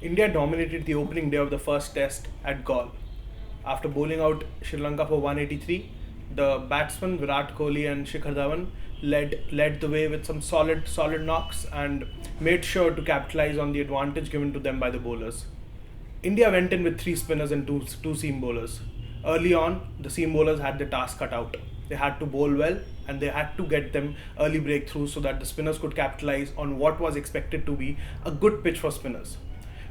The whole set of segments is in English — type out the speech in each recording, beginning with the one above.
India dominated the opening day of the first test at Galle. After bowling out Sri Lanka for 183, the batsmen Virat Kohli and Shikhar Dhawan led the way with some solid knocks and made sure to capitalize on the advantage given to them by the bowlers. India went in with three spinners and two seam bowlers. Early on, the seam bowlers had the task cut out. They had to bowl well and they had to get them early breakthroughs so that the spinners could capitalize on what was expected to be a good pitch for spinners.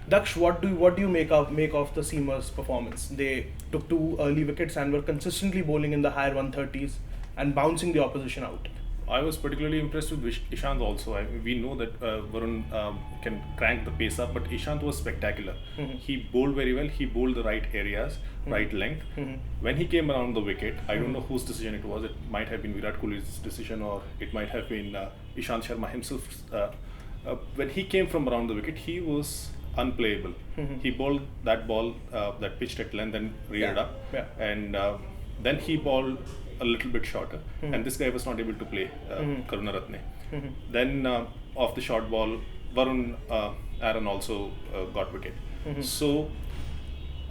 Daksh, what do you make of the seamers' performance? They took two early wickets and were consistently bowling in the higher 130s and bouncing the opposition out. I was particularly impressed with Ishant also. We know that Varun can crank the pace up, but Ishant was spectacular. He bowled very well. He bowled the right areas, right length. When he came around the wicket, I don't know whose decision it was. It might have been Virat Kohli's decision, or it might have been Ishant Sharma himself. When he came from around the wicket, he was unplayable. He bowled that ball that pitched at length and reared up, and then he bowled a little bit shorter, and this guy was not able to play Karunaratne. Then off the short ball, Varun Aaron also got wicket. So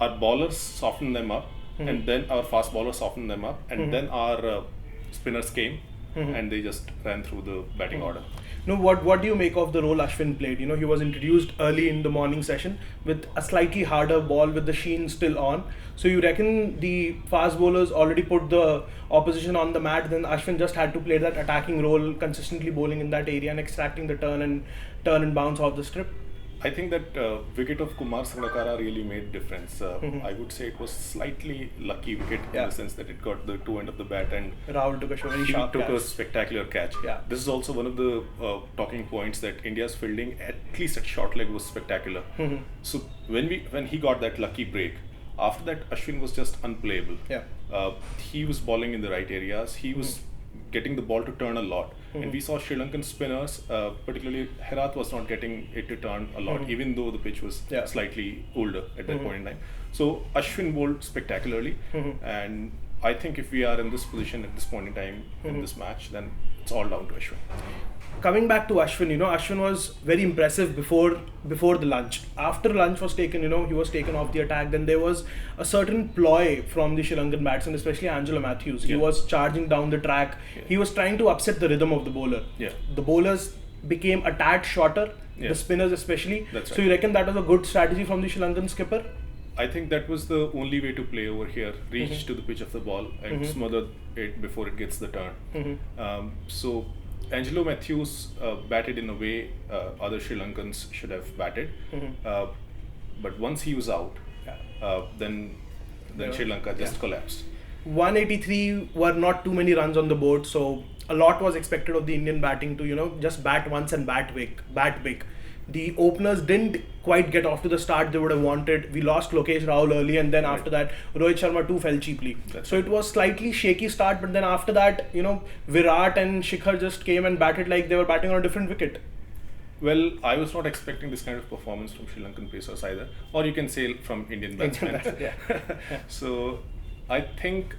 our bowlers softened them up, and then our fast bowlers softened them up, and then our spinners came and they just ran through the batting order. No, what do you make of the role Ashwin played? He was introduced early in the morning session with a slightly harder ball with the sheen still on. So you reckon the fast bowlers already put the opposition on the mat, then Ashwin just had to play that attacking role, consistently bowling in that area and extracting the turn and bounce off the strip? I think that wicket of Kumar Sangakkara really made difference. I would say it was slightly lucky wicket in the sense that it got the two end of the bat and Rahul took a very sharp took catch. a spectacular catch. This is also one of the talking points, that India's fielding, at least at short leg, was spectacular. So when he got that lucky break, after that Ashwin was just unplayable. He was bowling in the right areas. He was getting the ball to turn a lot. And we saw Sri Lankan spinners, particularly Virat, was not getting it to turn a lot, even though the pitch was slightly older at that point in time. So Ashwin bowled spectacularly, and I think if we are in this position at this point in time in this match, then it's all down to Ashwin. Coming back to Ashwin, Ashwin was very impressive before the lunch. After lunch was taken, he was taken off the attack. Then there was a certain ploy from the Sri Lankan batsman, especially Angelo Mathews. He was charging down the track. He was trying to upset the rhythm of the bowler. The bowlers became a tad shorter, the spinners especially. That's right. So you reckon that was a good strategy from the Sri Lankan skipper? I think that was the only way to play over here. Reach to the pitch of the ball and smother it before it gets the turn. So Angelo Mathews batted in a way other Sri Lankans should have batted, but once he was out, then Sri Lanka just collapsed. 183 were not too many runs on the board, so a lot was expected of the Indian batting to just bat once and bat big. The openers didn't quite get off to the start they would have wanted. We lost Lokesh Rahul early, and then after that Rohit Sharma too fell cheaply. So it was slightly shaky start, but then after that, Virat and Shikhar just came and batted like they were batting on a different wicket. Well, I was not expecting this kind of performance from Sri Lankan pacers either, or you can say from Indian batsmen. So I think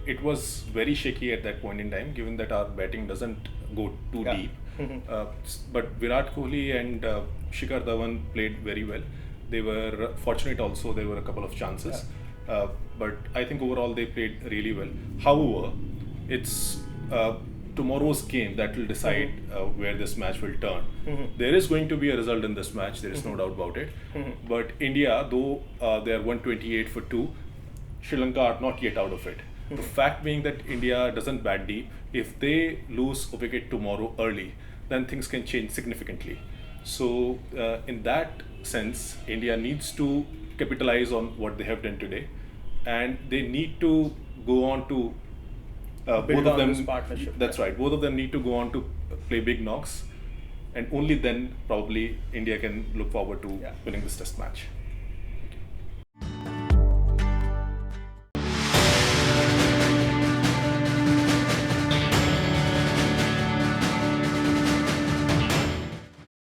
it was very shaky at that point in time, given that our batting doesn't go too deep. But Virat Kohli and Shikhar Dhawan played very well. They were fortunate also. There were a couple of chances. But I think overall they played really well. However, it's tomorrow's game that will decide where this match will turn. There is going to be a result in this match. There is no doubt about it. But India, though they are 128 for 2, Sri Lanka are not yet out of it. The fact being that India doesn't bat deep, if they lose a wicket tomorrow early, then things can change significantly. So in that sense, India needs to capitalize on what they have done today, and they need to go on to both of them. Partnership. That's right. Both of them need to go on to play big knocks, and only then probably India can look forward to winning this test match.